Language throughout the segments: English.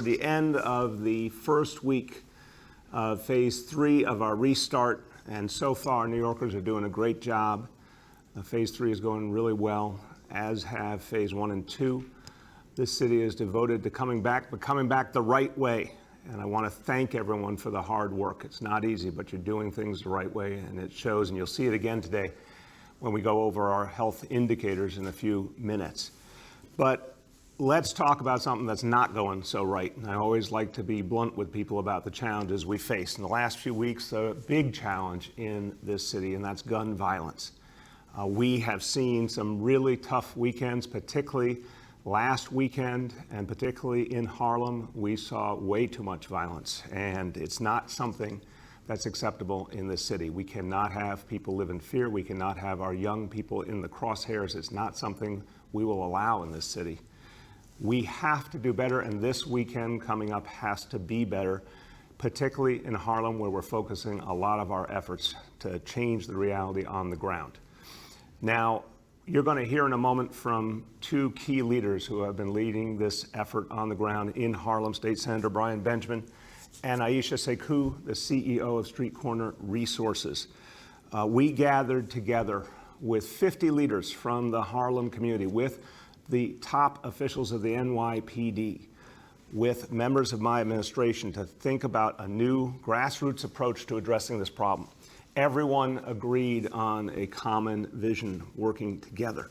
The end of the first week of phase 3 of our restart, and so far New Yorkers are doing a great job. Phase 3 is going really well, as have phase 1 and 2. This city is devoted to coming back, but coming back the right way. And I want to thank everyone for the hard work. It's not easy, but you're doing things the right way, and it shows, and you'll see it again today when we go over our health indicators in a few minutes. But let's talk about something that's not going so right. And I always like to be blunt with people about the challenges we face. In the last few weeks, a big challenge in this city, and that's gun violence. We have seen some really tough weekends, particularly last weekend, and particularly in Harlem. We saw way too much violence, and it's not something that's acceptable in this city. We cannot have people live in fear. We cannot have our young people in the crosshairs. It's not something we will allow in this city. We have to do better, and this weekend coming up has to be better, particularly in Harlem, where we're focusing a lot of our efforts to change the reality on the ground. Now, you're going to hear in a moment from two key leaders who have been leading this effort on the ground in Harlem, State Senator Brian Benjamin and Aisha Sekou, the CEO of Street Corner Resources. We gathered together with 50 leaders from the Harlem community, with the top officials of the NYPD, with members of my administration, to think about a new grassroots approach to addressing this problem. Everyone agreed on a common vision, working together.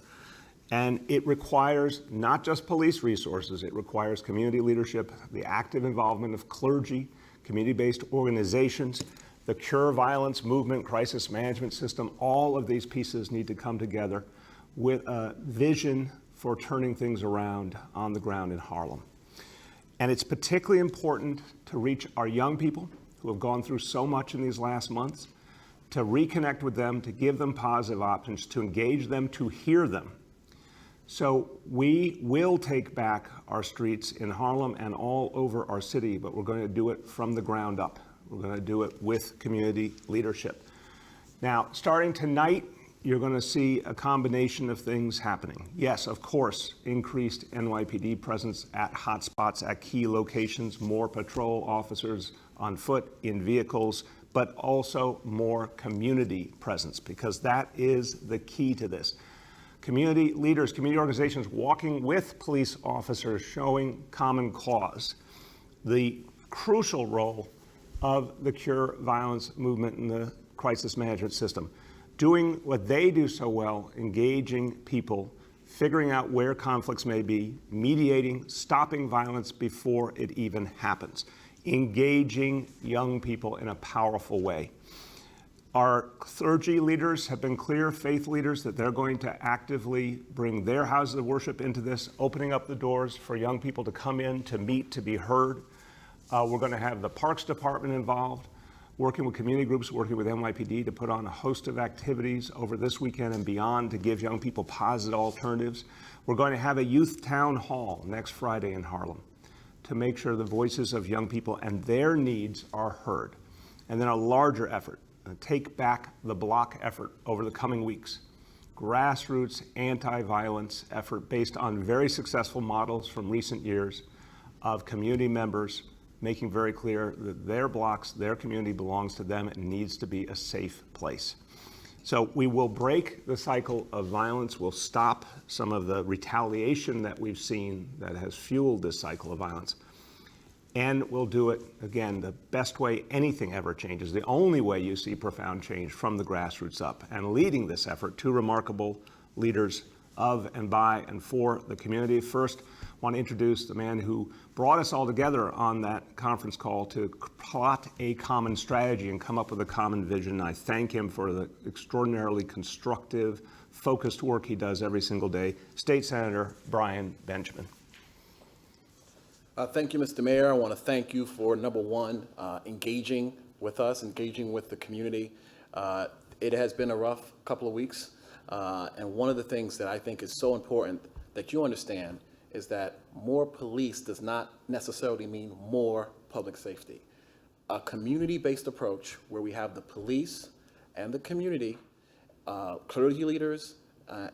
And it requires not just police resources, it requires community leadership, the active involvement of clergy, community-based organizations, the Cure Violence movement, crisis management system. All of these pieces need to come together with a vision for turning things around on the ground in Harlem. And it's particularly important to reach our young people who have gone through so much in these last months, to reconnect with them, to give them positive options, to engage them, to hear them. So we will take back our streets in Harlem and all over our city, but we're going to do it from the ground up. We're going to do it with community leadership. Now, starting tonight, you're going to see a combination of things happening. Yes, of course, increased NYPD presence at hotspots, at key locations, more patrol officers on foot, in vehicles, but also more community presence, because that is the key to this. Community leaders, community organizations walking with police officers, showing common cause. The crucial role of the Cure Violence movement in the crisis management system, doing what they do so well, engaging people, figuring out where conflicts may be, mediating, stopping violence before it even happens, engaging young people in a powerful way. Our clergy leaders have been clear, faith leaders, that they're going to actively bring their houses of worship into this, opening up the doors for young people to come in, to meet, to be heard. We're going to have the Parks Department involved, working with community groups, working with NYPD to put on a host of activities over this weekend and beyond to give young people positive alternatives. We're going to have a youth town hall next Friday in Harlem to make sure the voices of young people and their needs are heard. And then a larger effort, a Take Back the Block effort over the coming weeks. Grassroots anti-violence effort based on very successful models from recent years of community members making very clear that their blocks, their community belongs to them and needs to be a safe place. So we will break the cycle of violence. We'll stop some of the retaliation that we've seen that has fueled this cycle of violence. And we'll do it, again, the best way anything ever changes, the only way you see profound change, from the grassroots up. And leading this effort, two remarkable leaders of and by and for the community. First, I want to introduce the man who brought us all together on that conference call to plot a common strategy and come up with a common vision. I thank him for the extraordinarily constructive, focused work he does every single day. State Senator Brian Benjamin. Thank you, Mr. Mayor. I want to thank you for, number one, engaging with us, engaging with the community. It has been a rough couple of weeks. And one of the things that I think is so important that you understand is that more police does not necessarily mean more public safety. A community-based approach where we have the police and the community, clergy leaders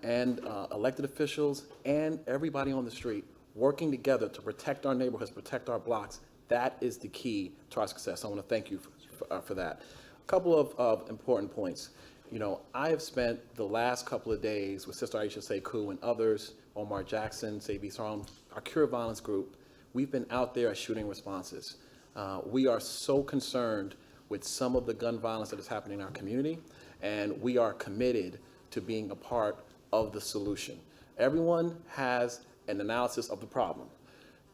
and elected officials and everybody on the street working together to protect our neighborhoods, protect our blocks, that is the key to our success. I want to thank you for that. A couple of important points. You know, I have spent the last couple of days with Sister Aisha Sekou and others, Omar Jackson, Save East Harlem, our Cure Violence group. We've been out there at shooting responses. We are so concerned with some of the gun violence that is happening in our community, and we are committed to being a part of the solution. Everyone has an analysis of the problem.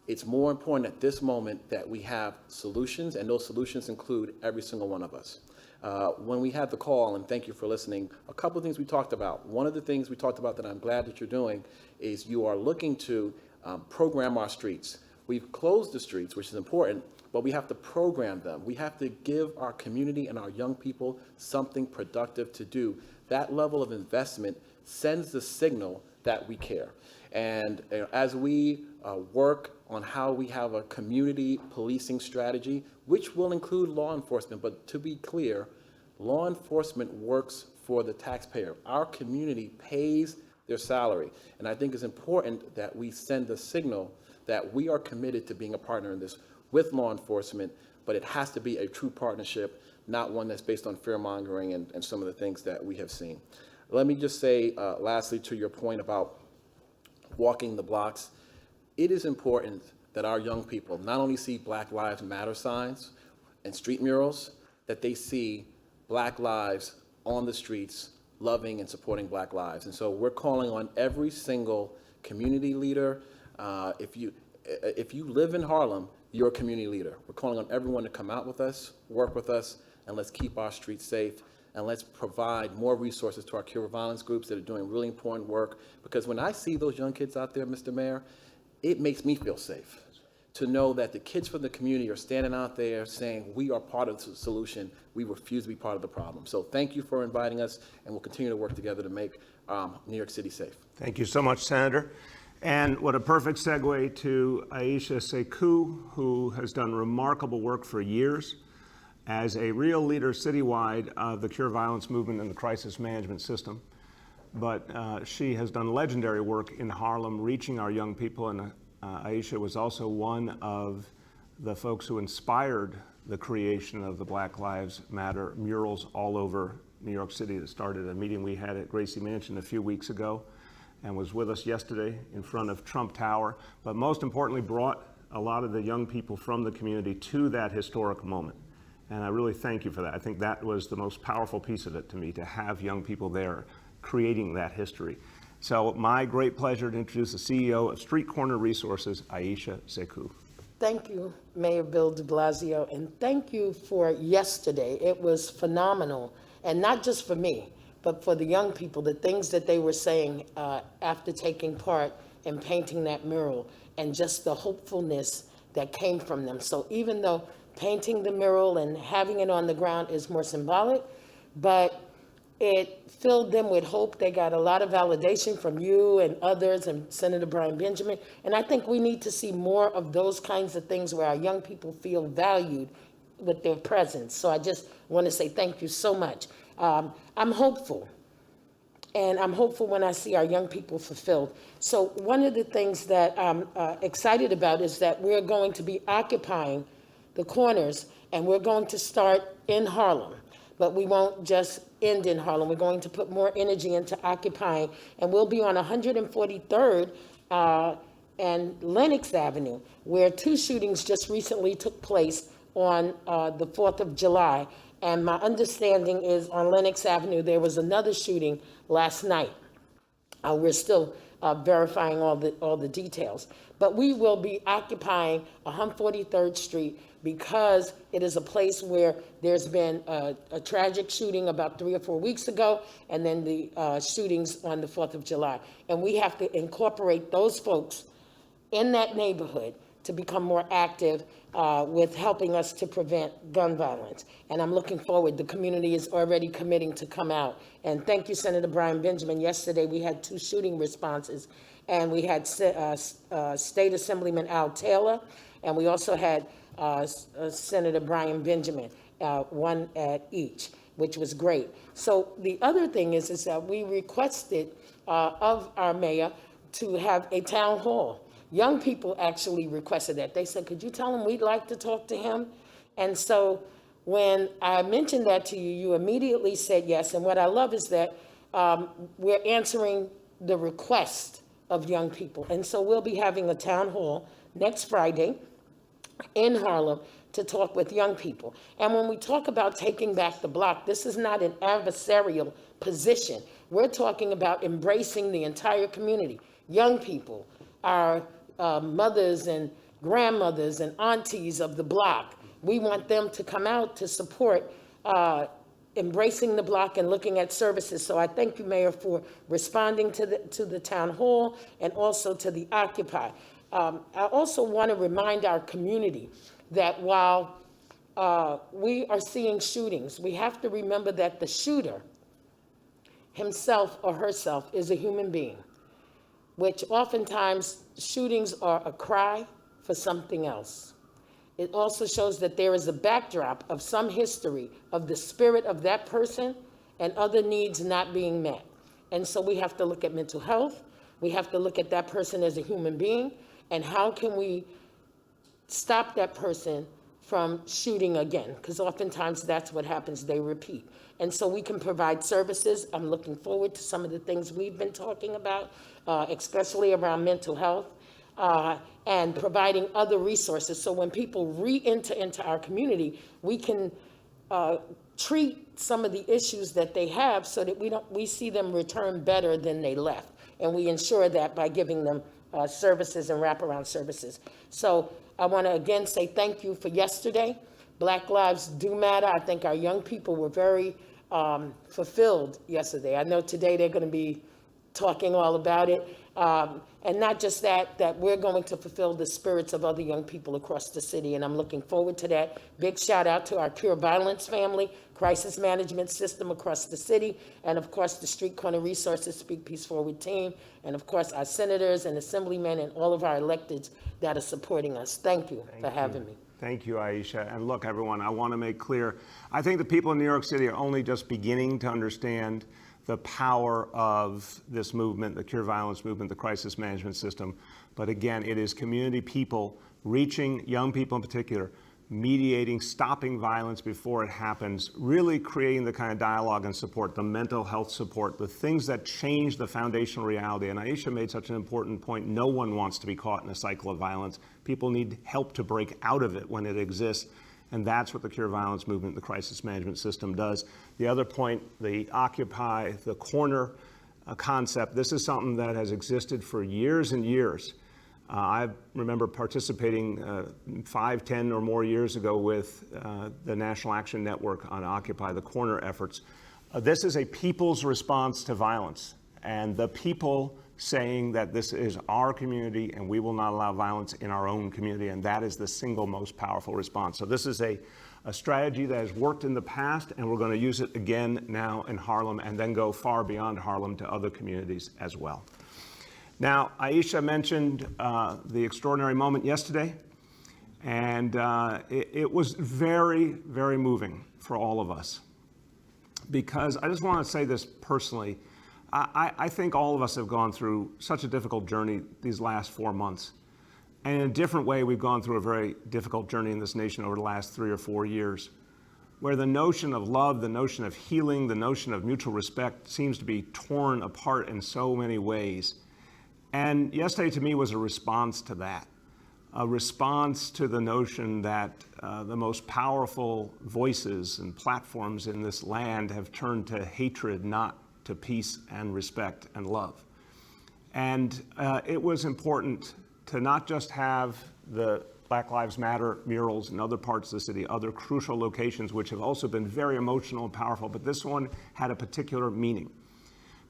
It's more important at this moment that we have solutions, and those solutions include every single one of us. When we had the call, and thank you for listening, a couple of things we talked about. One of the things we talked about that I'm glad that you're doing is you are looking to program our streets. We've closed the streets, which is important, but we have to program them. We have to give our community and our young people something productive to do. That level of investment sends the signal that we care. And as we work on how we have a community policing strategy, which will include law enforcement, but to be clear, law enforcement works for the taxpayer. Our community pays their salary. And I think it's important that we send the signal that we are committed to being a partner in this with law enforcement, but it has to be a true partnership, not one that's based on fear-mongering and some of the things that we have seen. Let me just say, lastly, to your point about walking the blocks, it is important that our young people not only see Black Lives Matter signs and street murals, that they see Black lives on the streets loving and supporting Black lives. And so we're calling on every single community leader. If you live in Harlem, you're a community leader. We're calling on everyone to come out with us, work with us, and let's keep our streets safe. And let's provide more resources to our Cure Violence groups that are doing really important work. Because when I see those young kids out there, Mr. Mayor, it makes me feel safe to know that the kids from the community are standing out there saying, we are part of the solution. We refuse to be part of the problem. So thank you for inviting us, and we'll continue to work together to make New York City safe. Thank you so much, Senator. And what a perfect segue to Aisha Sekou, who has done remarkable work for years as a real leader citywide of the Cure Violence movement and the crisis management system. But she has done legendary work in Harlem, reaching our young people, and Aisha was also one of the folks who inspired the creation of the Black Lives Matter murals all over New York City that started a meeting we had at Gracie Mansion a few weeks ago and was with us yesterday in front of Trump Tower, but most importantly brought a lot of the young people from the community to that historic moment. And I really thank you for that. I think that was the most powerful piece of it to me, to have young people there creating that history. So my great pleasure to introduce the CEO of Street Corner Resources, Aisha Sekou. Thank you, Mayor Bill de Blasio, and thank you for yesterday. It was phenomenal, and not just for me, but for the young people, the things that they were saying after taking part in painting that mural, and just the hopefulness that came from them. So even though painting the mural and having it on the ground is more symbolic, but it filled them with hope. They got a lot of validation from you and others and Senator Brian Benjamin. And I think we need to see more of those kinds of things where our young people feel valued with their presence. So I just want to say thank you so much. I'm hopeful. And I'm hopeful when I see our young people fulfilled. So one of the things that I'm excited about is that we're going to be occupying the corners, and we're going to start in Harlem. But we won't just end in Harlem. We're going to put more energy into occupying, and we'll be on 143rd and Lenox Avenue, where 2 shootings just recently took place on the 4th of July. And my understanding is on Lenox Avenue, there was another shooting last night. We're still verifying all the details. But we will be occupying 143rd Street because it is a place where there's been a tragic shooting about 3 or 4 weeks ago, and then the shootings on the 4th of July. And we have to incorporate those folks in that neighborhood to become more active with helping us to prevent gun violence. And I'm looking forward. The community is already committing to come out. And thank you, Senator Brian Benjamin. Yesterday we had 2 shooting responses, and we had State Assemblyman Al Taylor, and we also had Senator Brian Benjamin, one at each, which was great. So the other thing is that we requested of our mayor to have a town hall young people actually requested that. They said, could you tell him we'd like to talk to him? And so when I mentioned that to you, you immediately said yes. And what I love is that we're answering the request of young people. And so we'll be having a town hall next Friday in Harlem to talk with young people. And when we talk about taking back the block, this is not an adversarial position. We're talking about embracing the entire community, young people, our mothers and grandmothers and aunties of the block. We want them to come out to support embracing the block and looking at services. So I thank you, Mayor, for responding to the town hall and also to the Occupy. I also want to remind our community that while we are seeing shootings, we have to remember that the shooter himself or herself is a human being, which oftentimes shootings are a cry for something else. It also shows that there is a backdrop of some history of the spirit of that person and other needs not being met. And so we have to look at mental health. We have to look at that person as a human being, and how can we stop that person from shooting again? Because oftentimes that's what happens, they repeat. And so we can provide services. I'm looking forward to some of the things we've been talking about, especially around mental health, and providing other resources. So when people re-enter into our community, we can treat some of the issues that they have so that we see them return better than they left. And we ensure that by giving them services and wraparound services. So I want to again say thank you for yesterday. Black lives do matter. I think our young people were very fulfilled yesterday. I know today they're going to be talking all about it. And not just that we're going to fulfill the spirits of other young people across the city. And I'm looking forward to that. Big shout out to our Pure Violence family, crisis management system across the city, and of course the Street Corner Resources Speak Peace Forward team, and of course our senators and assemblymen and all of our electeds that are supporting us. Thank you for having me. Thank you, Aisha. And look, everyone, I want to make clear, I think the people in New York City are only just beginning to understand the power of this movement, the Cure Violence movement, the crisis management system. But again, it is community people reaching young people in particular, mediating, stopping violence before it happens, really creating the kind of dialogue and support, the mental health support, the things that change the foundational reality. And Aisha made such an important point. No one wants to be caught in a cycle of violence. People need help to break out of it when it exists. And that's what the Cure Violence movement, the crisis management system does. The other point, the Occupy the Corner concept, this is something that has existed for years and years. I remember participating 5, 10 or more years ago with the National Action Network on Occupy the Corner efforts. This is a people's response to violence, and the people saying that this is our community and we will not allow violence in our own community, and that is the single most powerful response. So this is a strategy that has worked in the past, and we're going to use it again now in Harlem and then go far beyond Harlem to other communities as well. Now, Aisha mentioned the extraordinary moment yesterday, and it was very, very moving for all of us. Because I just want to say this personally, I think all of us have gone through such a difficult journey these last 4 months. And in a different way, we've gone through a very difficult journey in this nation over the last 3 or 4 years, where the notion of love, the notion of healing, the notion of mutual respect seems to be torn apart in so many ways. And yesterday to me was a response to that, a response to the notion that the most powerful voices and platforms in this land have turned to hatred, not to peace and respect and love. And it was important to not just have the Black Lives Matter murals in other parts of the city, other crucial locations, which have also been very emotional and powerful, but this one had a particular meaning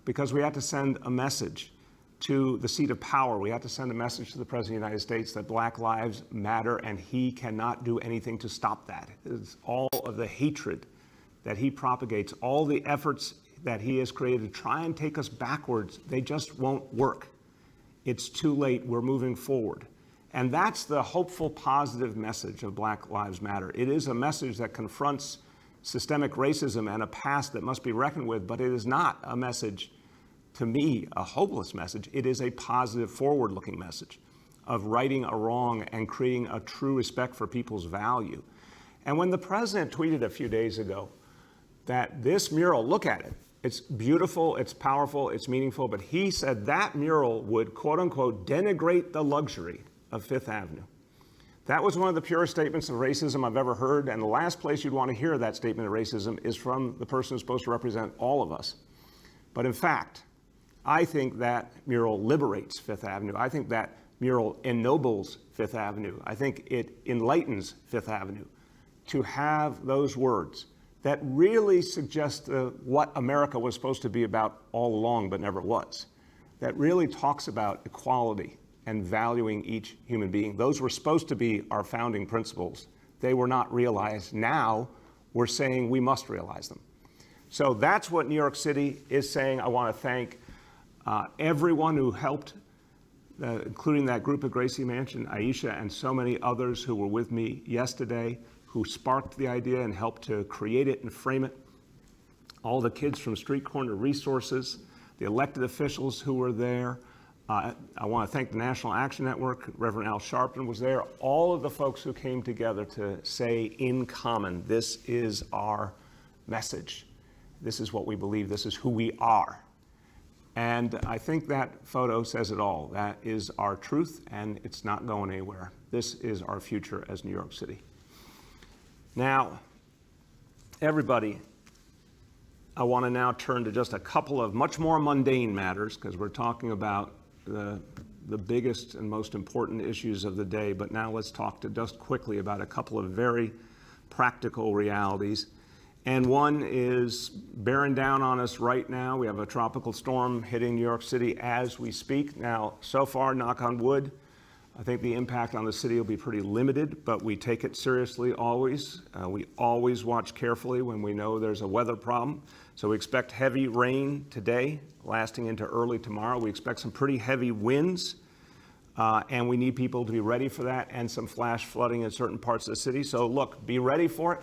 because we had to send a message to the seat of power. We have to send a message to the President of the United States that Black lives matter and he cannot do anything to stop that. It's all of the hatred that he propagates, all the efforts that he has created to try and take us backwards, they just won't work. It's too late, we're moving forward. And that's the hopeful, positive message of Black Lives Matter. It is a message that confronts systemic racism and a past that must be reckoned with, but it is not a message, to me, a hopeless message. It is a positive, forward-looking message. of righting a wrong and creating a true respect for people's value. And when the president tweeted a few days ago that this mural, look at it, it's beautiful, it's powerful, it's meaningful, but he said that mural would, quote unquote, denigrate the luxury of Fifth Avenue. That was one of the purest statements of racism I've ever heard, and the last place you'd want to hear that statement of racism is from the person who's supposed to represent all of us. But in fact, I think that mural liberates Fifth Avenue. I think that mural ennobles Fifth Avenue. I think it enlightens Fifth Avenue to have those words that really suggest what America was supposed to be about all along but never was, that really talks about equality and valuing each human being. Those were supposed to be our founding principles. They were not realized. Now we're saying we must realize them. So that's what New York City is saying. I want to thank everyone who helped, including that group at Gracie Mansion, Aisha, and so many others who were with me yesterday, who sparked the idea and helped to create it and frame it. All the kids from Street Corner Resources, the elected officials who were there. I want to thank the National Action Network. Reverend Al Sharpton was there. All of the folks who came together to say in common, this is our message. This is what we believe. This is who we are. And I think that photo says it all. That is our truth, and it's not going anywhere. This is our future as New York City. Now, everybody, I want to now turn to just a couple of much more mundane matters, because we're talking about the biggest and most important issues of the day. But now let's talk to just quickly about a couple of very practical realities. And one is bearing down on us right now. We have a tropical storm hitting New York City as we speak. Now, so far, knock on wood, I think the impact on the city will be pretty limited, but we take it seriously always. We always watch carefully when we know there's a weather problem. So we expect heavy rain today, lasting into early tomorrow. We expect some pretty heavy winds, and we need people to be ready for that, and some flash flooding in certain parts of the city. So look, be ready for it,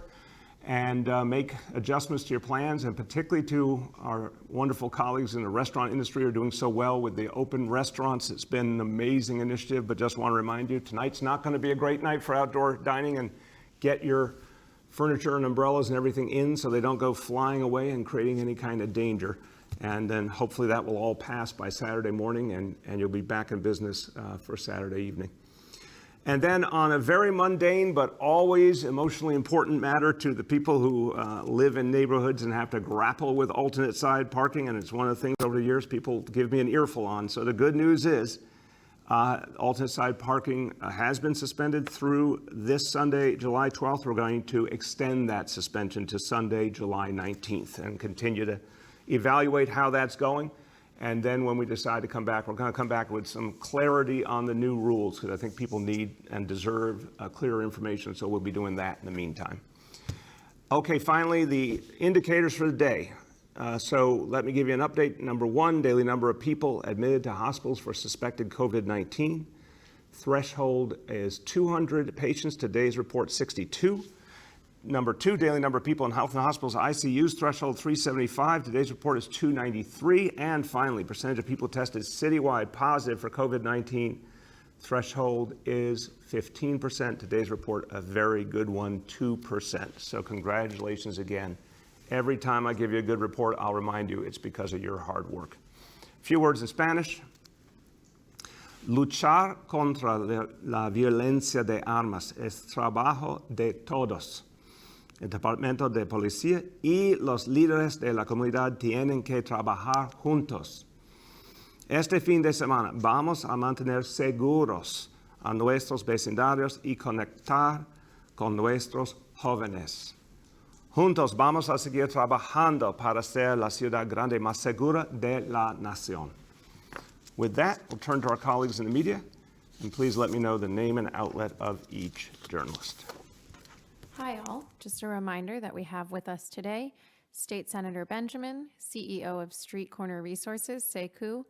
and make adjustments to your plans, and particularly to our wonderful colleagues in the restaurant industry who are doing so well with the open restaurants. It's been an amazing initiative, but just want to remind you, tonight's not going to be a great night for outdoor dining, and get your furniture and umbrellas and everything in so they don't go flying away and creating any kind of danger. And then hopefully that will all pass by Saturday morning, and you'll be back in business for Saturday evening. And then on a very mundane but always emotionally important matter to the people who live in neighborhoods and have to grapple with alternate side parking, and it's one of the things over the years people give me an earful on. So the good news is alternate side parking has been suspended through this Sunday, July 12th. We're going to extend that suspension to Sunday, July 19th, and continue to evaluate how that's going. And then when we decide to come back, we're going to come back with some clarity on the new rules, because I think people need and deserve clearer information, so we'll be doing that in the meantime. Okay, finally, the indicators for the day. So let me give you an update. Number one, daily number of people admitted to hospitals for suspected COVID-19. Threshold is 200 patients. Today's report, 62. Number two, daily number of people in health and hospitals ICUs, threshold 375. Today's report is 293. And finally, percentage of people tested citywide positive for COVID-19, threshold is 15%. Today's report, a very good one, 2%. So congratulations again. Every time I give you a good report, I'll remind you it's because of your hard work. A few words in Spanish. Luchar contra la violencia de armas es trabajo de todos. El Departamento de Policía y los líderes de la comunidad tienen que trabajar juntos. Este fin de semana vamos a mantener seguros a nuestros vecindarios y conectar con nuestros jóvenes. Juntos vamos a seguir trabajando para ser la ciudad grande más segura de la nación. With that, we'll turn to our colleagues in the media, and please let me know the name and outlet of each journalist. Hi all, just a reminder that we have with us today State Senator Benjamin, CEO of Street Corner Resources, Sekou,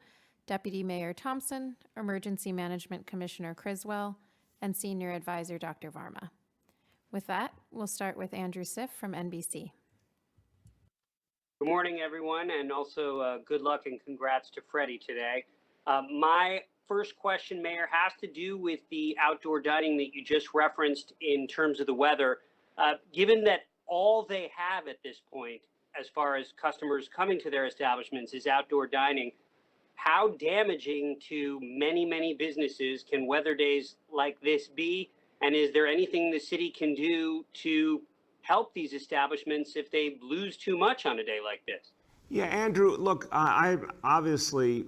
Deputy Mayor Thompson, Emergency Management Commissioner Criswell, and Senior Advisor Dr. Varma. With that, we'll start with Andrew Siff from NBC. Good morning, everyone, and also good luck and congrats to Freddie today. My first question, Mayor, has to do with the outdoor dining that you just referenced in terms of the weather. Given that all they have at this point, as far as customers coming to their establishments, is outdoor dining, how damaging to many, many businesses can weather days like this be? And is there anything the city can do to help these establishments if they lose too much on a day like this? Yeah, Andrew, look, I obviously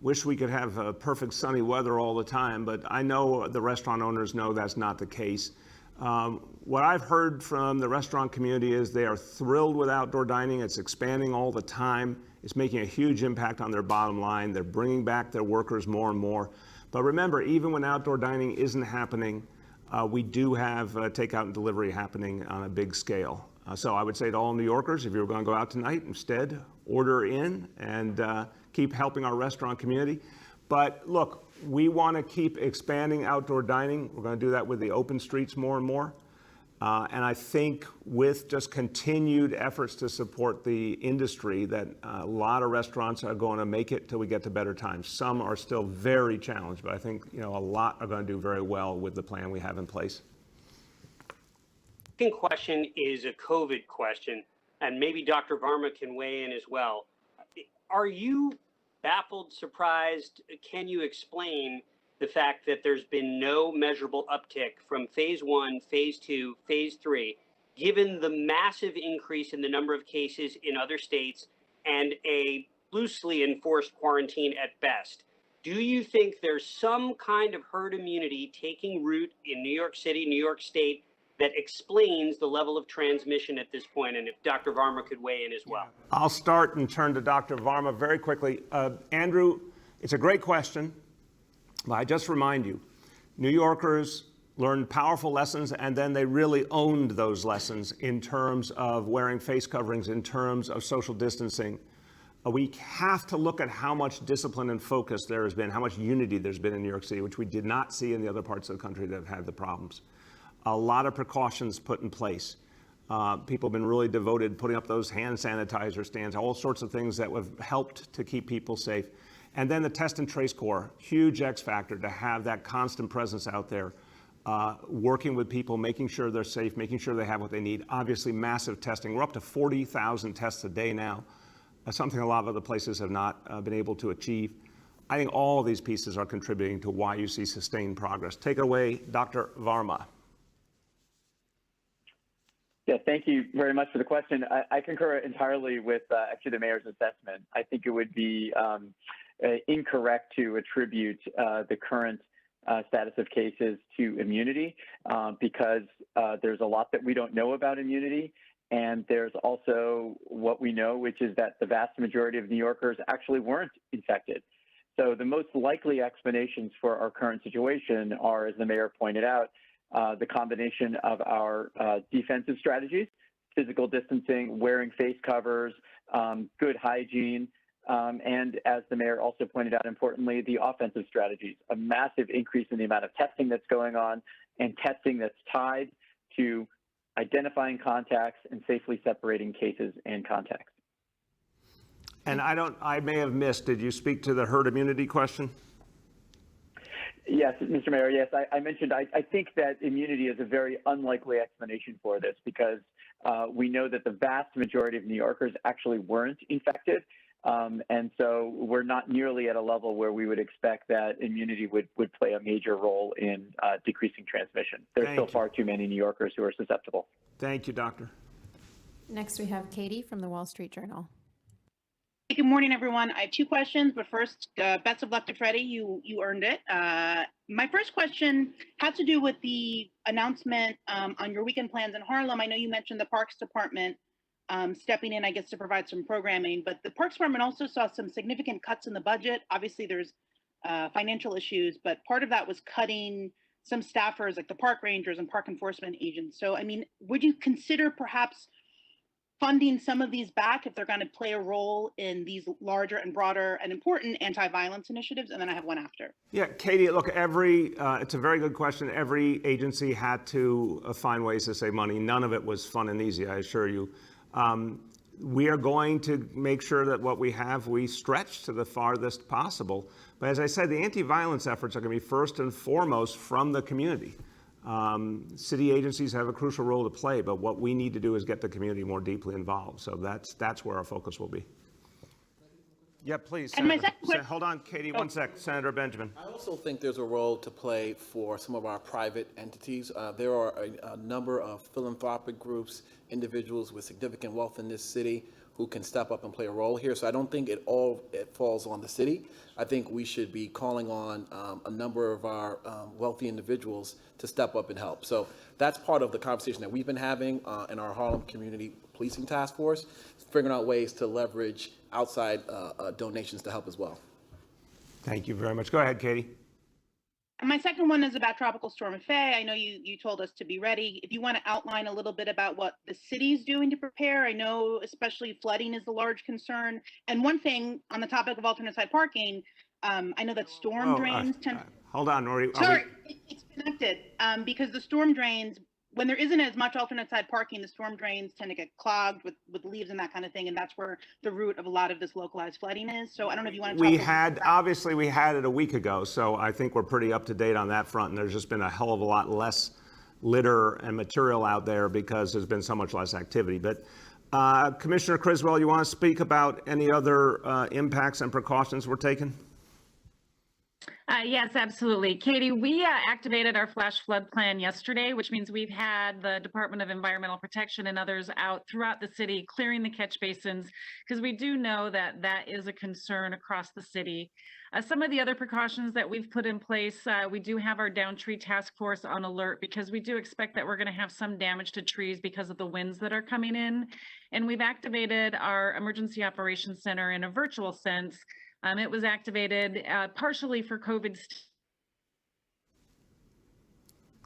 wish we could have perfect sunny weather all the time, but I know the restaurant owners know that's not the case. What I've heard from the restaurant community is they are thrilled with outdoor dining. It's expanding all the time. It's making a huge impact on their bottom line. They're bringing back their workers more and more. But remember, even when outdoor dining isn't happening, we do have takeout and delivery happening on a big scale. So I would say to all New Yorkers, if you're going to go out tonight, instead order in and keep helping our restaurant community. But look, we want to keep expanding outdoor dining. We're going to do that with the open streets more and more. And I think with just continued efforts to support the industry, that a lot of restaurants are going to make it till we get to better times. Some are still very challenged, but I think a lot are going to do very well with the plan we have in place. Second question is a COVID question, and maybe Dr. Varma can weigh in as well. Are you baffled, surprised? Can you explain the fact that there's been no measurable uptick from phase 1, phase 2, phase 3, given the massive increase in the number of cases in other states and a loosely enforced quarantine at best? Do you think there's some kind of herd immunity taking root in New York City, New York State, that explains the level of transmission at this point? And if Dr. Varma could weigh in as well. I'll start and turn to Dr. Varma very quickly. Andrew, it's a great question. But I just remind you, New Yorkers learned powerful lessons, and then they really owned those lessons in terms of wearing face coverings, in terms of social distancing. We have to look at how much discipline and focus there has been, how much unity there's been in New York City, which we did not see in the other parts of the country that have had the problems. A lot of precautions put in place. People have been really devoted putting up those hand sanitizer stands, all sorts of things that have helped to keep people safe. And then the test and trace core, huge X factor to have that constant presence out there, working with people, making sure they're safe, making sure they have what they need. Obviously, massive testing. We're up to 40,000 tests a day now, something a lot of other places have not been able to achieve. I think all of these pieces are contributing to why you see sustained progress. Take it away, Dr. Varma. Yeah, thank you very much for the question. I concur entirely with actually the mayor's assessment. I think it would be incorrect to attribute the current status of cases to immunity because there's a lot that we don't know about immunity. And there's also what we know, which is that the vast majority of New Yorkers actually weren't infected. So the most likely explanations for our current situation are, as the mayor pointed out, the combination of our defensive strategies, physical distancing, wearing face covers, good hygiene, and as the mayor also pointed out, importantly, the offensive strategies, a massive increase in the amount of testing that's going on and testing that's tied to identifying contacts and safely separating cases and contacts. And I may have missed, did you speak to the herd immunity question? Yes, Mr. Mayor, yes, I mentioned I think that immunity is a very unlikely explanation for this because we know that the vast majority of New Yorkers actually weren't infected. And so we're not nearly at a level where we would expect that immunity would play a major role in decreasing transmission. There's still far too many New Yorkers who are susceptible. Thank you, Doctor. Next, we have Katie from the Wall Street Journal. Good morning, everyone. I have two questions, but first, best of luck to Freddie. You earned it. My first question had to do with the announcement on your weekend plans in Harlem. I know you mentioned the Parks Department stepping in, I guess, to provide some programming, but the Parks Department also saw some significant cuts in the budget. Obviously, there's financial issues, but part of that was cutting some staffers like the park rangers and park enforcement agents. So, I mean, would you consider perhaps funding some of these back if they're going to play a role in these larger and broader and important anti-violence initiatives? And then I have one after. Yeah, Katie, look, it's a very good question. Every agency had to find ways to save money. None of it was fun and easy, I assure you. we are going to make sure that what we have, we stretch to the farthest possible. But as I said, the anti-violence efforts are going to be first and foremost from the community. City agencies have a crucial role to play, but what we need to do is get the community more deeply involved. So that's where our focus will be. Yeah, please. And my Senator. second que- Hold on, Katie, one sec. Senator Benjamin. I also think there's a role to play for some of our private entities. There are a number of philanthropic groups, individuals with significant wealth in this city who can step up and play a role here. So I don't think it falls on the city. I think we should be calling on a number of our wealthy individuals to step up and help. So that's part of the conversation that we've been having in our Harlem Community Policing Task Force, figuring out ways to leverage outside donations to help as well. Thank you very much. Go ahead, Katie. And my second one is about Tropical Storm Fay. I know you told us to be ready. If you want to outline a little bit about what the city's doing to prepare, I know especially flooding is a large concern. And one thing on the topic of alternate side parking, I know that storm drains tend. Hold on, Nori. Sorry, it's connected because the storm drains, when there isn't as much alternate side parking, the storm drains tend to get clogged with leaves and that kind of thing, and that's where the root of a lot of this localized flooding is. So I don't know if you want to talk Obviously we had it a week ago, so I think we're pretty up to date on that front, and there's just been a hell of a lot less litter and material out there because there's been so much less activity. But Commissioner Criswell, you want to speak about any other impacts and precautions we're taking? Yes, absolutely. Katie, we activated our flash flood plan yesterday, which means we've had the Department of Environmental Protection and others out throughout the city clearing the catch basins, because we do know that that is a concern across the city. Some of the other precautions that we've put in place, we do have our down tree task force on alert because we do expect that we're going to have some damage to trees because of the winds that are coming in. And we've activated our Emergency Operations Center in a virtual sense. It was activated partially for COVID.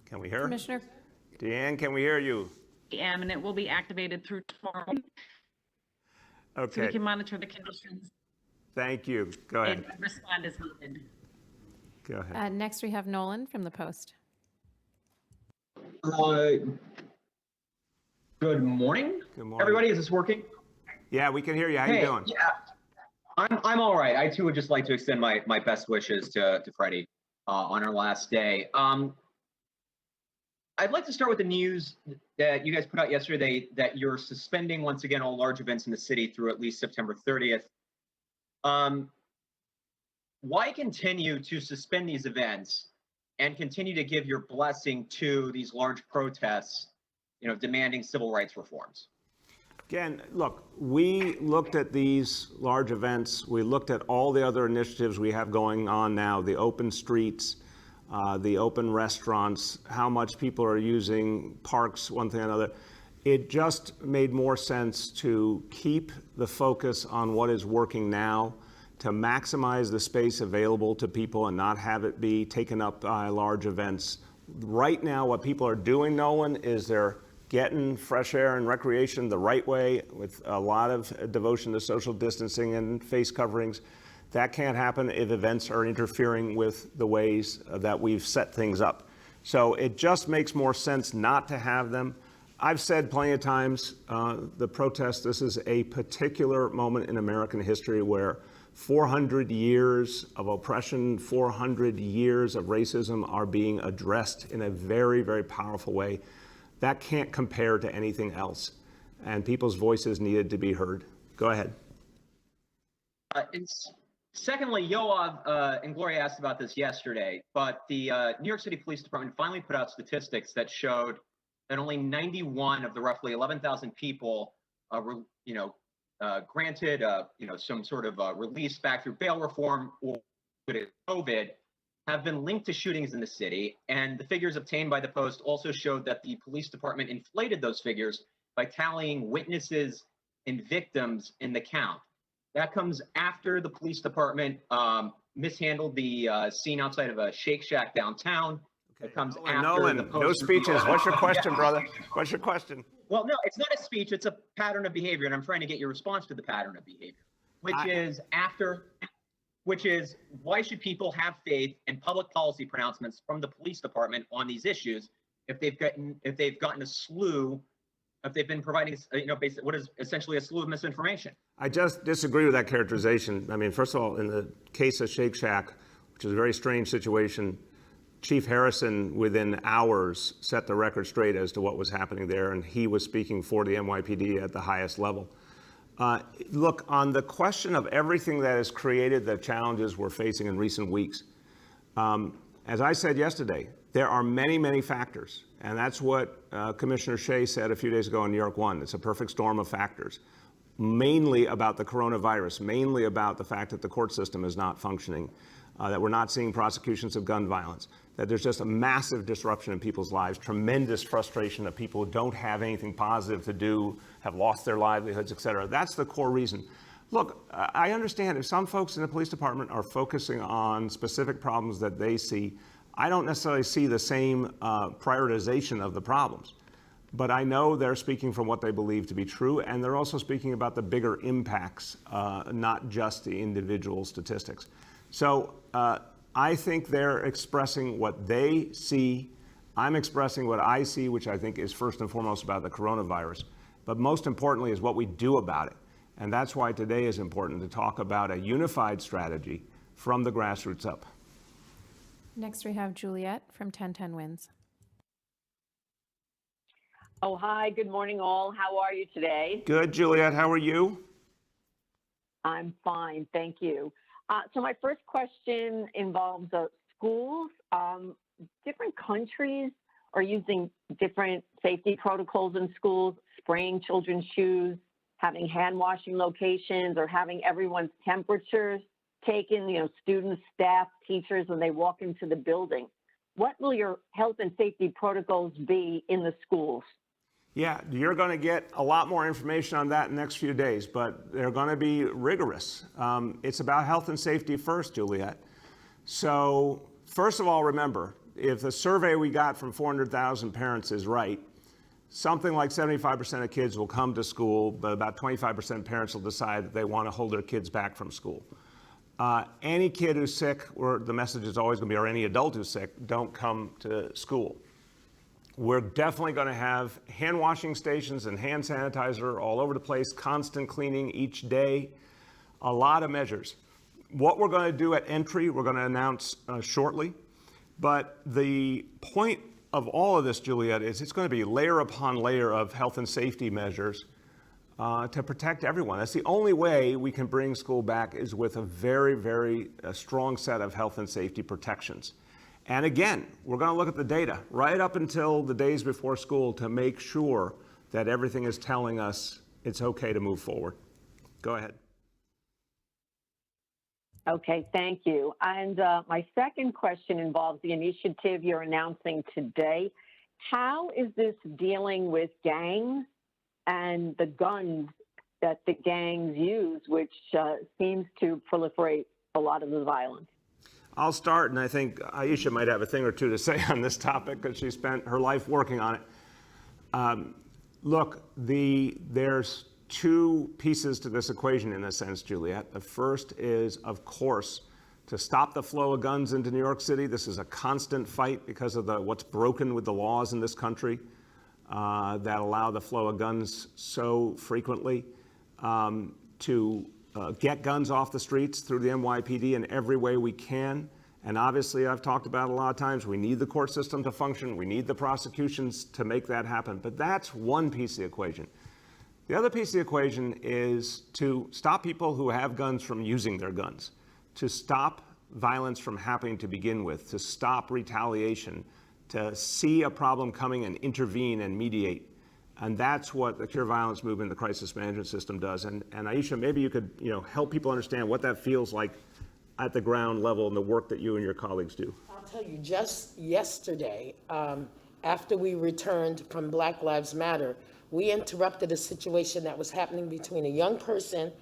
Can we hear? Commissioner? Deanne, can we hear you? And it will be activated through tomorrow. Okay. So we can monitor the conditions. Thank you. Go ahead. And respond as needed. Go ahead. Next, we have Nolan from the Post. Good morning. Good morning. Everybody. Is this working? Yeah, we can hear you. How you doing? Yeah, I'm all right. I too would just like to extend my best wishes to Freddie on her last day. I'd like to start with the news that you guys put out yesterday that you're suspending once again all large events in the city through at least September 30th. Why continue to suspend these events and continue to give your blessing to these large protests, demanding civil rights reforms? Again, look, we looked at these large events. We looked at all the other initiatives we have going on now, the open streets, the open restaurants, how much people are using parks, one thing or another. It just made more sense to keep the focus on what is working now, to maximize the space available to people and not have it be taken up by large events. Right now, what people are doing, Nolan, is they're getting fresh air and recreation the right way with a lot of devotion to social distancing and face coverings. That can't happen if events are interfering with the ways that we've set things up. So it just makes more sense not to have them. I've said plenty of times, the protest, this is a particular moment in American history where 400 years of oppression, 400 years of racism are being addressed in a very, very powerful way. That can't compare to anything else. And people's voices needed to be heard. Go ahead. Secondly, Yoav and Gloria asked about this yesterday, but the New York City Police Department finally put out statistics that showed that only 91 of the roughly 11,000 people were, granted, some sort of release back through bail reform or COVID, have been linked to shootings in the city. And the figures obtained by the Post also showed that the police department inflated those figures by tallying witnesses and victims in the count. That comes after the police department mishandled the scene outside of a Shake Shack downtown. It comes after Nolan, the Post. no speeches. What's your question, brother? What's your question? Well, no, it's not a speech. It's a pattern of behavior, and I'm trying to get your response to the pattern of behavior, which is why should people have faith in public policy pronouncements from the police department on these issues if they've gotten a slew if they've been providing, what is essentially a slew of misinformation. I just disagree with that characterization. I mean, first of all, in the case of Shake Shack, which is a very strange situation, Chief Harrison, within hours, set the record straight as to what was happening there, and he was speaking for the NYPD at the highest level. Look, on the question of everything that has created the challenges we're facing in recent weeks, as I said yesterday, there are many, many factors, and that's what Commissioner Shea said a few days ago in New York 1. It's a perfect storm of factors, mainly about the coronavirus, mainly about the fact that the court system is not functioning, that we're not seeing prosecutions of gun violence, that there's just a massive disruption in people's lives, tremendous frustration of people who don't have anything positive to do, have lost their livelihoods, et cetera. That's the core reason. Look, I understand if some folks in the police department are focusing on specific problems that they see, I don't necessarily see the same prioritization of the problems. But I know they're speaking from what they believe to be true, and they're also speaking about the bigger impacts, not just the individual statistics. So I think they're expressing what they see. I'm expressing what I see, which I think is first and foremost about the coronavirus. But most importantly is what we do about it. And that's why today is important to talk about a unified strategy from the grassroots up. Next, we have Juliet from 1010 Wins. Oh, hi. Good morning, all. How are you today? Good, Juliet. How are you? I'm fine. Thank you. So my first question involves schools. Different countries are using different safety protocols in schools, spraying children's shoes, having hand washing locations, or having everyone's temperatures taken, students, staff, teachers, when they walk into the building. What will your health and safety protocols be in the schools? Yeah, you're going to get a lot more information on that in the next few days, but they're going to be rigorous. It's about health and safety first, Juliet. So first of all, remember, if the survey we got from 400,000 parents is right, something like 75% of kids will come to school, but about 25% of parents will decide that they want to hold their kids back from school. Any kid who's sick, or the message is always going to be, or any adult who's sick, don't come to school. We're definitely going to have hand washing stations and hand sanitizer all over the place, constant cleaning each day, a lot of measures. What we're going to do at entry, we're going to announce shortly. But the point of all of this, Juliet, is it's going to be layer upon layer of health and safety measures to protect everyone. That's the only way we can bring school back, is with a very, very strong set of health and safety protections. And again, we're going to look at the data right up until the days before school to make sure that everything is telling us it's okay to move forward. Go ahead. Okay, thank you. And my second question involves the initiative you're announcing today. How is this dealing with gangs and the guns that the gangs use, which seems to proliferate a lot of the violence? I'll start, and I think Aisha might have a thing or two to say on this topic because she spent her life working on it. Look, there's two pieces to this equation in a sense, Juliet. The first is, of course, to stop the flow of guns into New York City. This is a constant fight because of what's broken with the laws in this country that allow the flow of guns so frequently. To get guns off the streets through the NYPD in every way we can. And obviously, I've talked about a lot of times, we need the court system to function. We need the prosecutions to make that happen. But that's one piece of the equation. The other piece of the equation is to stop people who have guns from using their guns, to stop violence from happening to begin with, to stop retaliation, to see a problem coming and intervene and mediate. And that's what the Cure Violence Movement, the crisis management system does. And Aisha, maybe you could help people understand what that feels like at the ground level and the work that you and your colleagues do. I'll tell you, just yesterday, after we returned from Black Lives Matter, we interrupted a situation that was happening between a young person,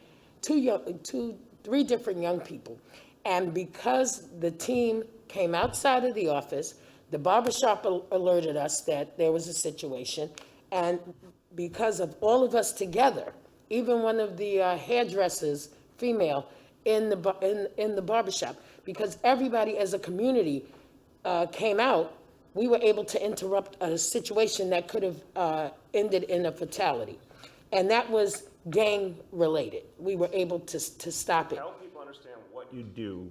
three different young people. And because the team came outside of the office, the barbershop alerted us that there was a situation. And because of all of us together, even one of the hairdressers, female, in the barbershop, because everybody as a community came out, we were able to interrupt a situation that could have ended in a fatality. And that was gang-related. We were able to stop it. Help people understand what you do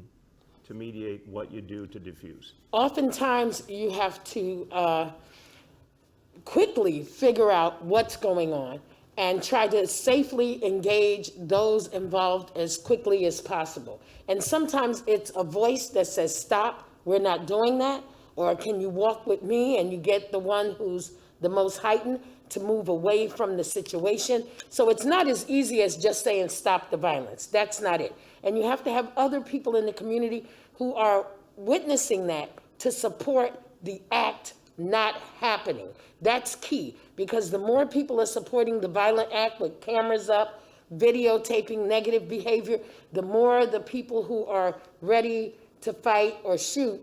to mediate, what you do to diffuse. Oftentimes, you have to quickly figure out what's going on and try to safely engage those involved as quickly as possible. And sometimes it's a voice that says, stop, we're not doing that, or can you walk with me, and you get the one who's the most heightened to move away from the situation. So it's not as easy as just saying stop the violence. That's not it. And you have to have other people in the community who are witnessing that to support the act not happening. That's key, because the more people are supporting the violent act with cameras up, videotaping negative behavior, the more the people who are ready to fight or shoot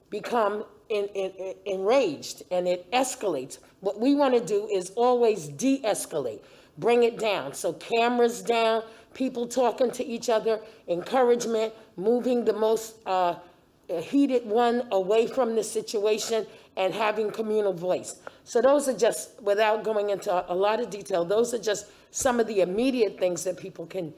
become enraged, and it escalates. What we want to do is always de-escalate, bring it down. So cameras down, people talking to each other, encouragement, moving the most heated one away from the situation, and having communal voice. So those are just, without going into a lot of detail, those are just some of the immediate things that people can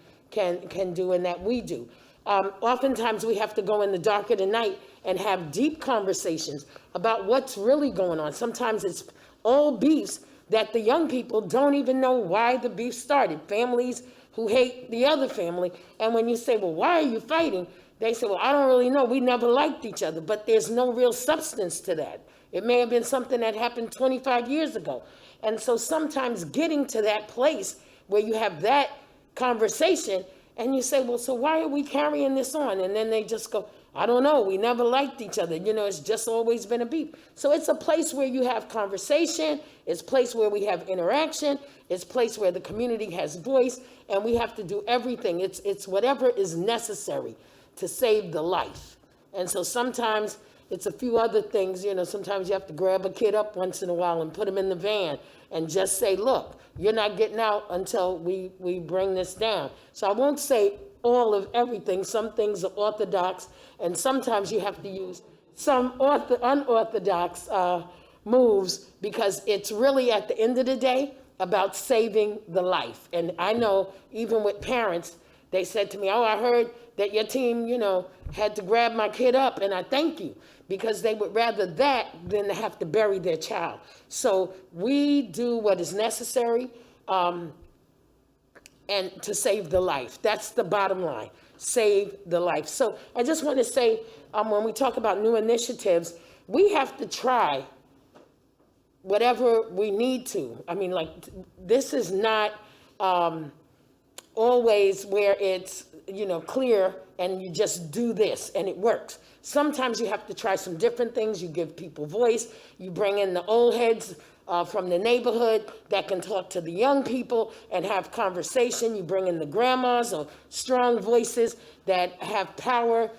do and that we do. Oftentimes we have to go in the dark of the night and have deep conversations about what's really going on. Sometimes it's old beefs that the young people don't even know why the beef started. Families who hate the other family. And when you say, well, why are you fighting? They say, well, I don't really know. We never liked each other, but there's no real substance to that. It may have been something that happened 25 years ago. And so sometimes getting to that place where you have that conversation and you say, well, so why are we carrying this on? And then they just go, I don't know. We never liked each other. You know, it's just always been a beef. So it's a place where you have conversation. It's a place where we have interaction. It's a place where the community has voice, and we have to do everything. It's whatever is necessary to save the life. And so sometimes it's a few other things. You know, sometimes you have to grab a kid up once in a while and put him in the van and just say, look, you're not getting out until we bring this down. So I won't say all of everything. Some things are orthodox, and sometimes you have to use some unorthodox moves, because it's really, at the end of the day, about saving the life. And I know even with parents, they said to me, oh, I heard that your team, you know, had to grab my kid up, and I thank you, because they would rather that than to have to bury their child. So we do what is necessary and to save the life. That's the bottom line, save the life. So I just want to say, when we talk about new initiatives, we have to try whatever we need to. I mean, like, this is not always where it's, you know, clear and you just do this and it works. Sometimes you have to try some different things. You give people voice. You bring in the old heads from the neighborhood that can talk to the young people and have conversation. You bring in the grandmas or strong voices that have power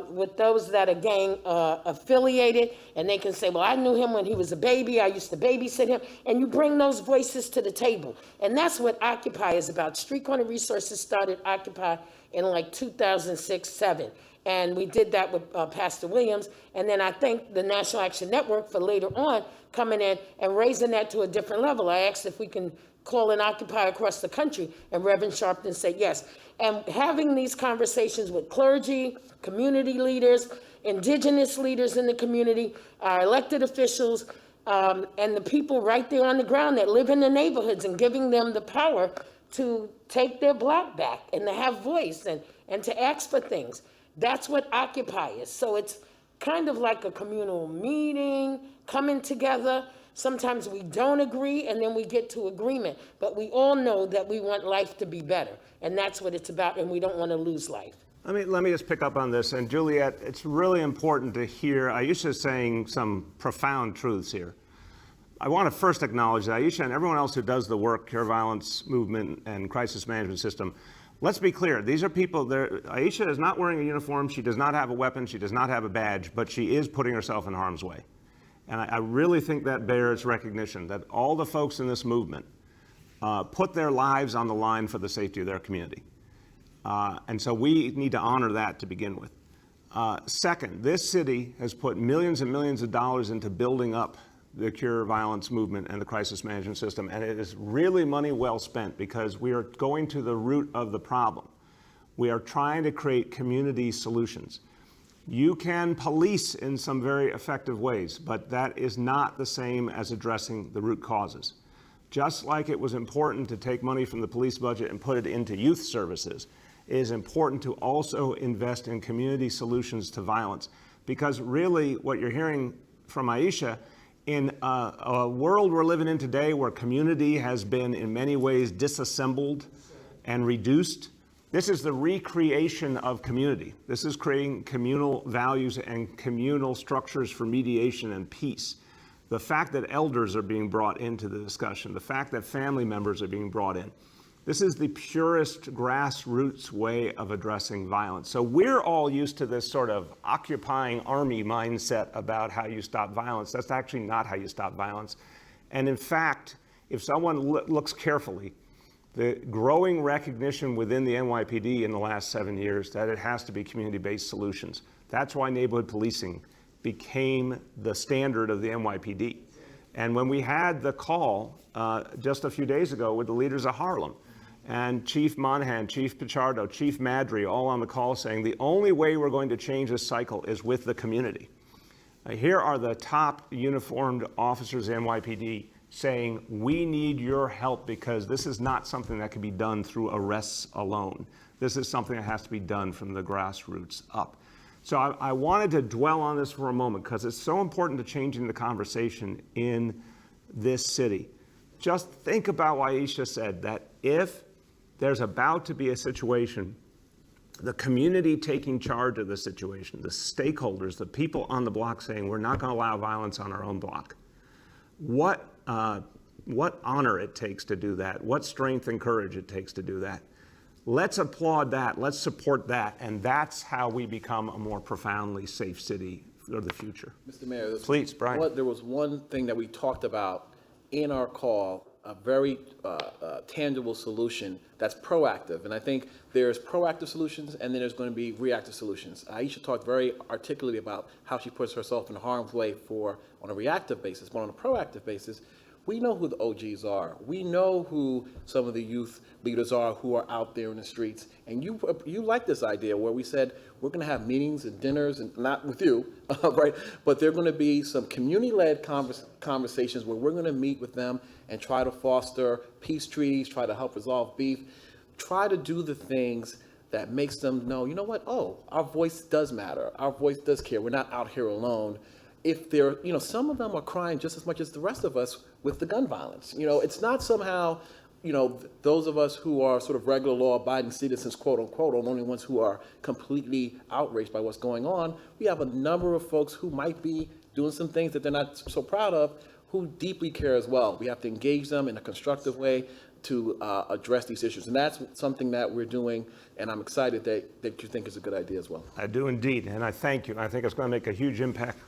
with those that are gang affiliated, and they can say, well, I knew him when he was a baby. I used to babysit him. And you bring those voices to the table. And that's what Occupy is about. Street Corner Resources started Occupy in like 2006-07. And we did that with Pastor Williams. And then I thank the National Action Network for later on coming in and raising that to a different level. I asked if we can call an Occupy across the country, and Reverend Sharpton said yes. And having these conversations with clergy, community leaders, indigenous leaders in the community, our elected officials, and the people right there on the ground that live in the neighborhoods, and giving them the power to take their block back and to have voice and to ask for things. That's what Occupy is. So it's kind of like a communal meeting, coming together. Sometimes we don't agree, and then we get to agreement. But we all know that we want life to be better, and that's what it's about, and we don't want to lose life. Let me just pick up on this. And Juliet, it's really important to hear Aisha saying some profound truths here. I want to first acknowledge that Aisha and everyone else who does the work, Cure Violence Movement and Crisis Management System, let's be clear. These are people, Aisha is not wearing a uniform. She does not have a weapon. She does not have a badge, but she is putting herself in harm's way. And I really think that bears recognition, that all the folks in this movement put their lives on the line for the safety of their community. And so we need to honor that to begin with. Second, this city has put millions and millions of dollars into building up the Cure Violence movement and the crisis management system, and it is really money well spent because we are going to the root of the problem. We are trying to create community solutions. You can police in some very effective ways, but that is not the same as addressing the root causes. Just like it was important to take money from the police budget and put it into youth services, it is important to also invest in community solutions to violence. Because really what you're hearing from Aisha, in a world we're living in today where community has been in many ways disassembled and reduced, this is the recreation of community. This is creating communal values and communal structures for mediation and peace. The fact that elders are being brought into the discussion, the fact that family members are being brought in, this is the purest grassroots way of addressing violence. So we're all used to this sort of occupying army mindset about how you stop violence. That's actually not how you stop violence. And in fact, if someone looks carefully, the growing recognition within the NYPD in the last 7 years that it has to be community-based solutions. That's why neighborhood policing became the standard of the NYPD. And when we had the call just a few days ago with the leaders of Harlem, and Chief Monahan, Chief Pichardo, Chief Madry, all on the call saying the only way we're going to change this cycle is with the community. Here are the top uniformed officers of NYPD saying, we need your help because this is not something that can be done through arrests alone. This is something that has to be done from the grassroots up. So I wanted to dwell on this for a moment because it's so important to changing the conversation in this city. Just think about what Aisha said, that if there's about to be a situation, the community taking charge of the situation, the stakeholders, the people on the block saying, we're not going to allow violence on our own block. What honor it takes to do that, what strength and courage it takes to do that. Let's applaud that, let's support that, and that's how we become a more profoundly safe city for the future. Mr. Mayor, please, Brian. There was one thing that we talked about in our call, a very tangible solution that's proactive. And I think there's proactive solutions and then there's going to be reactive solutions. Aisha talked very articulately about how she puts herself in harm's way on a reactive basis, but on a proactive basis, we know who the OGs are. We know who some of the youth leaders are who are out there in the streets. And you like this idea where we said we're going to have meetings and dinners, and not with you, right? But there are going to be some community-led conversations where we're going to meet with them and try to foster peace treaties, try to help resolve beef, try to do the things that makes them know, you know what? Oh, our voice does matter. Our voice does care. We're not out here alone. If they're, some of them are crying just as much as the rest of us with the gun violence. It's not somehow, those of us who are sort of regular law-abiding citizens, quote unquote, are the only ones who are completely outraged by what's going on. We have a number of folks who might be doing some things that they're not so proud of, who deeply care as well. We have to engage them in a constructive way to address these issues. And that's something that we're doing, and I'm excited that you think is a good idea as well. I do indeed, and I thank you. I think it's going to make a huge impact.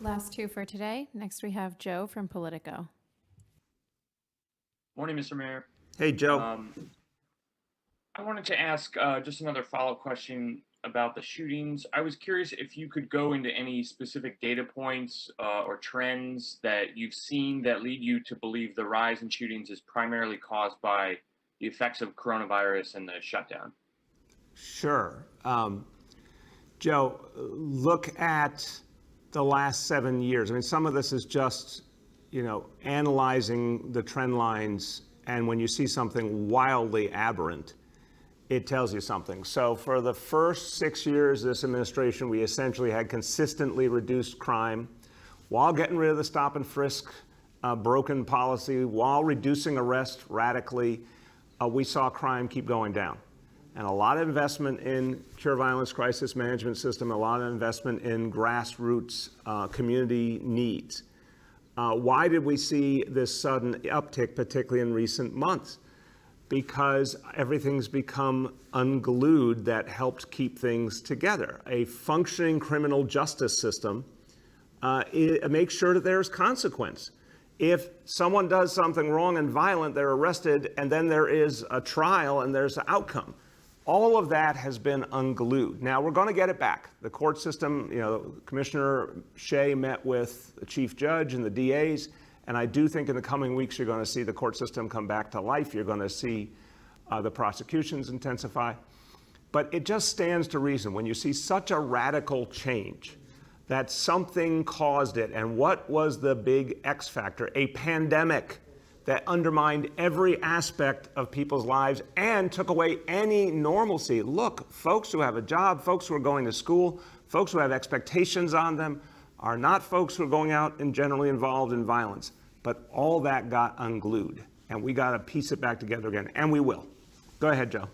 Last two for today. Next, we have Joe from Politico. Morning, Mr. Mayor. Hey, Joe. I wanted to ask just another follow-up question about the shootings. I was curious if you could go into any specific data points or trends that you've seen that lead you to believe the rise in shootings is primarily caused by the effects of coronavirus and the shutdown. Sure. Joe, look at the last 7 years. I mean, some of this is just, analyzing the trend lines, and when you see something wildly aberrant, it tells you something. So for the first 6 years of this administration, we essentially had consistently reduced crime while getting rid of the stop and frisk broken policy, while reducing arrest radically. We saw crime keep going down. And a lot of investment in Cure Violence Crisis Management System, a lot of investment in grassroots community needs. Why did we see this sudden uptick, particularly in recent months? Because everything's become unglued that helped keep things together. A functioning criminal justice system makes sure that there's consequence. If someone does something wrong and violent, they're arrested, and then there is a trial and there's an outcome. All of that has been unglued. Now, we're going to get it back. The court system, Commissioner Shea met with the chief judge and the DAs, and I do think in the coming weeks you're going to see the court system come back to life. You're going to see the prosecutions intensify. But it just stands to reason when you see such a radical change that something caused it. And what was the big X factor? A pandemic that undermined every aspect of people's lives and took away any normalcy. Look, folks who have a job, folks who are going to school, folks who have expectations on them are not folks who are going out and generally involved in violence. But all that got unglued, and we got to piece it back together again, and we will. Go ahead, Joe.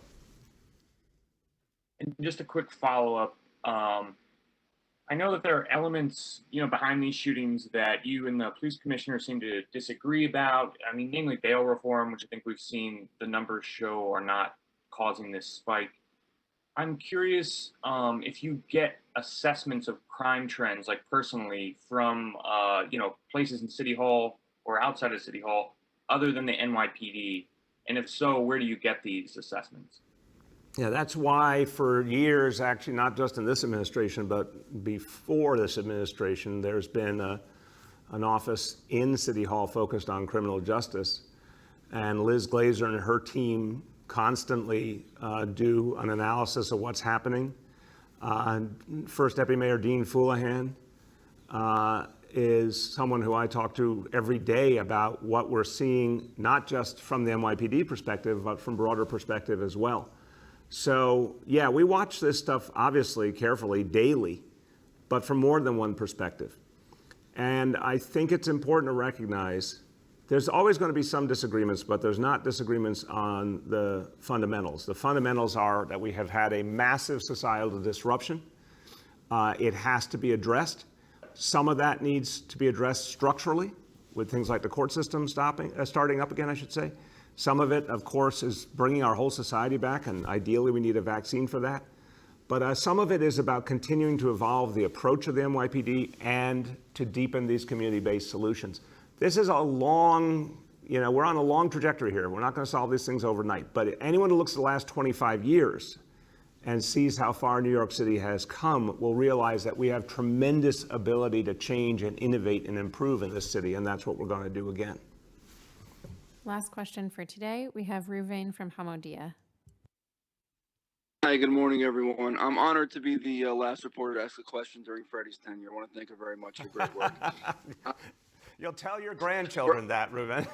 And just a quick follow-up. I know that there are elements, behind these shootings that you and the police commissioner seem to disagree about. I mean, namely bail reform, which I think we've seen the numbers show are not causing this spike. I'm curious if you get assessments of crime trends, like personally, from places in City Hall or outside of City Hall, other than the NYPD, and if so, where do you get these assessments? Yeah, that's why for years, actually, not just in this administration, but before this administration, there's been an office in City Hall focused on criminal justice. And Liz Glazer and her team constantly do an analysis of what's happening. First Deputy Mayor Dean Foulahan is someone who I talk to every day about what we're seeing, not just from the NYPD perspective, but from broader perspective as well. So, yeah, we watch this stuff obviously carefully daily, but from more than one perspective. And I think it's important to recognize there's always going to be some disagreements, but there's not disagreements on the fundamentals. The fundamentals are that we have had a massive societal disruption. It has to be addressed. Some of that needs to be addressed structurally with things like the court system starting up again, I should say. Some of it, of course, is bringing our whole society back, and ideally we need a vaccine for that. But some of it is about continuing to evolve the approach of the NYPD and to deepen these community-based solutions. This is a long, we're on a long trajectory here. We're not going to solve these things overnight. But anyone who looks at the last 25 years and sees how far New York City has come will realize that we have tremendous ability to change and innovate and improve in this city, and that's what we're going to do again. Last question for today. We have Ruvain from Hamodia. Hi, good morning, everyone. I'm honored to be the last reporter to ask a question during Freddie's tenure. I want to thank her very much for great work. You'll tell your grandchildren that, Ruben.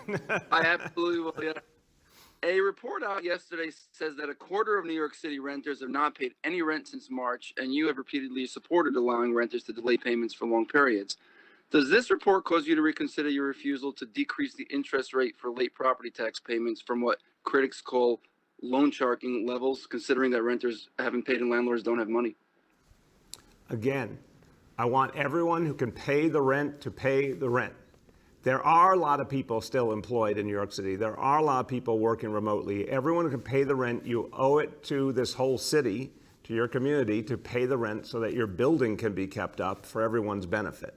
I absolutely will, yeah. A report out yesterday says that a quarter of New York City renters have not paid any rent since March, and you have repeatedly supported allowing renters to delay payments for long periods. Does this report cause you to reconsider your refusal to decrease the interest rate for late property tax payments from what critics call loan sharking levels, considering that renters haven't paid and landlords don't have money? Again, I want everyone who can pay the rent to pay the rent. There are a lot of people still employed in New York City. There are a lot of people working remotely. Everyone who can pay the rent, you owe it to this whole city, to your community, to pay the rent so that your building can be kept up for everyone's benefit.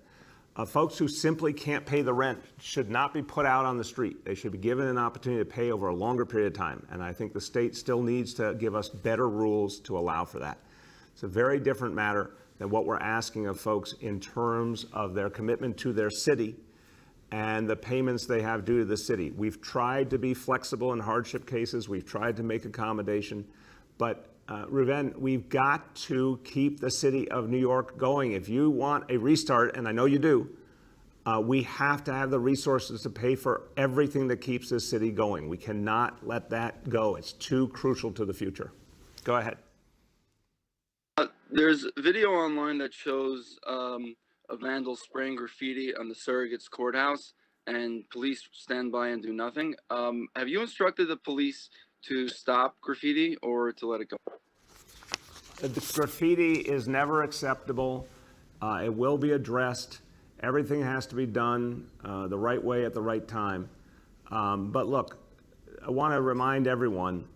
Folks who simply can't pay the rent should not be put out on the street. They should be given an opportunity to pay over a longer period of time. And I think the state still needs to give us better rules to allow for that. It's a very different matter than what we're asking of folks in terms of their commitment to their city and the payments they have due to the city. We've tried to be flexible in hardship cases. We've tried to make accommodation. But Ruben, we've got to keep the city of New York going. If you want a restart, and I know you do, we have to have the resources to pay for everything that keeps this city going. We cannot let that go. It's too crucial to the future. Go ahead. There's video online that shows a vandal spraying graffiti on the surrogate's courthouse, and police stand by and do nothing. Have you instructed the police to stop graffiti or to let it go? The graffiti is never acceptable. It will be addressed. Everything has to be done the right way at the right time. But look, I want to remind everyone,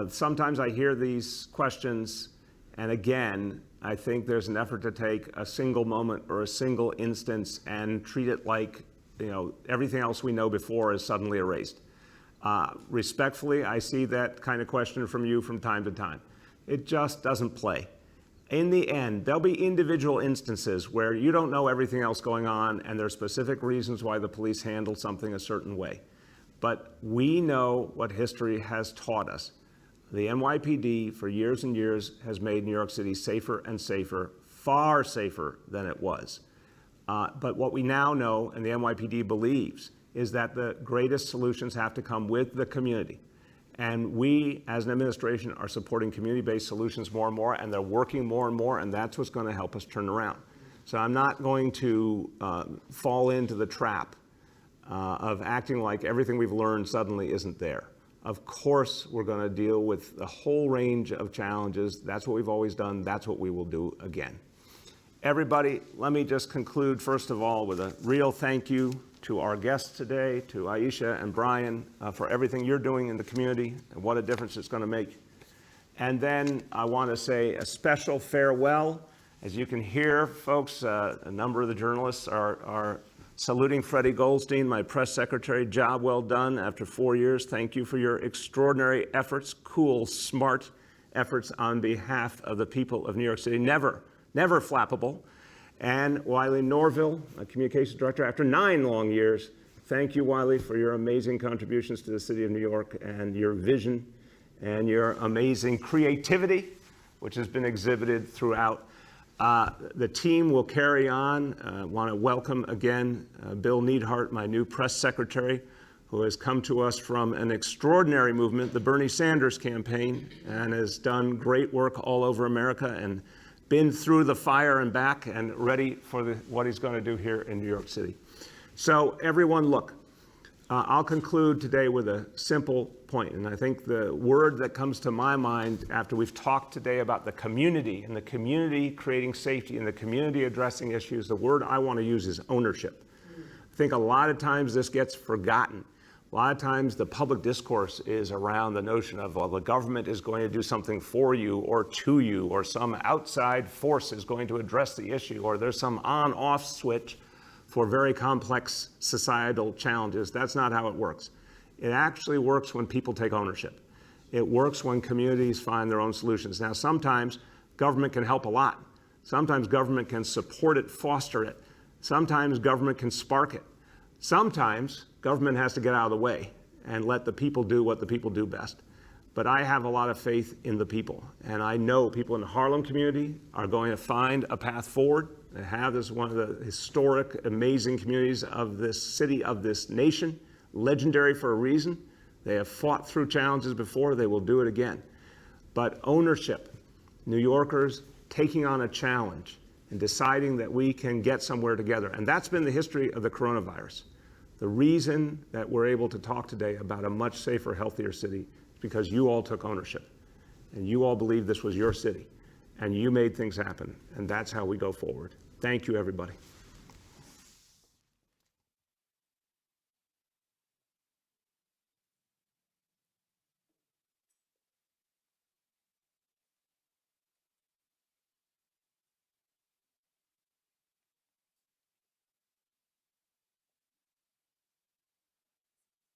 sometimes I hear these questions, and again, I think there's an effort to take a single moment or a single instance and treat it like, everything else we know before is suddenly erased. Respectfully, I see that kind of question from you from time to time. It just doesn't play. In the end, there'll be individual instances where you don't know everything else going on and there's specific reasons why the police handle something a certain way. But we know what history has taught us. The NYPD for years and years has made New York City safer and safer, far safer than it was. But what we now know, and the NYPD believes, is that the greatest solutions have to come with the community. And we, as an administration, are supporting community-based solutions more and more, and they're working more and more, and that's what's going to help us turn around. So I'm not going to fall into the trap of acting like everything we've learned suddenly isn't there. Of course, we're going to deal with a whole range of challenges. That's what we've always done. That's what we will do again. Everybody, let me just conclude, first of all, with a real thank you to our guests today, to Aisha and Brian, for everything you're doing in the community and what a difference it's going to make. And then I want to say a special farewell. As you can hear, folks, a number of the journalists are saluting Freddie Goldstein, my press secretary. Job well done after 4 years. Thank you for your extraordinary efforts, cool, smart efforts on behalf of the people of New York City. Never flappable. And Wiley Norville, a communications director, after 9 long years. Thank you, Wiley, for your amazing contributions to the city of New York and your vision and your amazing creativity, which has been exhibited throughout. The team will carry on. I want to welcome again Bill Neidhart, my new press secretary, who has come to us from an extraordinary movement, the Bernie Sanders campaign, and has done great work all over America and been through the fire and back and ready for what he's going to do here in New York City. So everyone, look, I'll conclude today with a simple point. And I think the word that comes to my mind after we've talked today about the community and the community creating safety and the community addressing issues, the word I want to use is ownership. I think a lot of times this gets forgotten. A lot of times the public discourse is around the notion of, well, the government is going to do something for you or to you, or some outside force is going to address the issue, or there's some on-off switch for very complex societal challenges. That's not how it works. It actually works when people take ownership. It works when communities find their own solutions. Now, sometimes government can help a lot. Sometimes government can support it, foster it. Sometimes government can spark it. Sometimes government has to get out of the way and let the people do what the people do best. But I have a lot of faith in the people. And I know people in the Harlem community are going to find a path forward. They have this one of the historic, amazing communities of this city, of this nation, legendary for a reason. They have fought through challenges before. They will do it again. But ownership, New Yorkers taking on a challenge and deciding that we can get somewhere together. And that's been the history of the coronavirus. The reason that we're able to talk today about a much safer, healthier city is because you all took ownership and you all believed this was your city and you made things happen. And that's how we go forward. Thank you, everybody.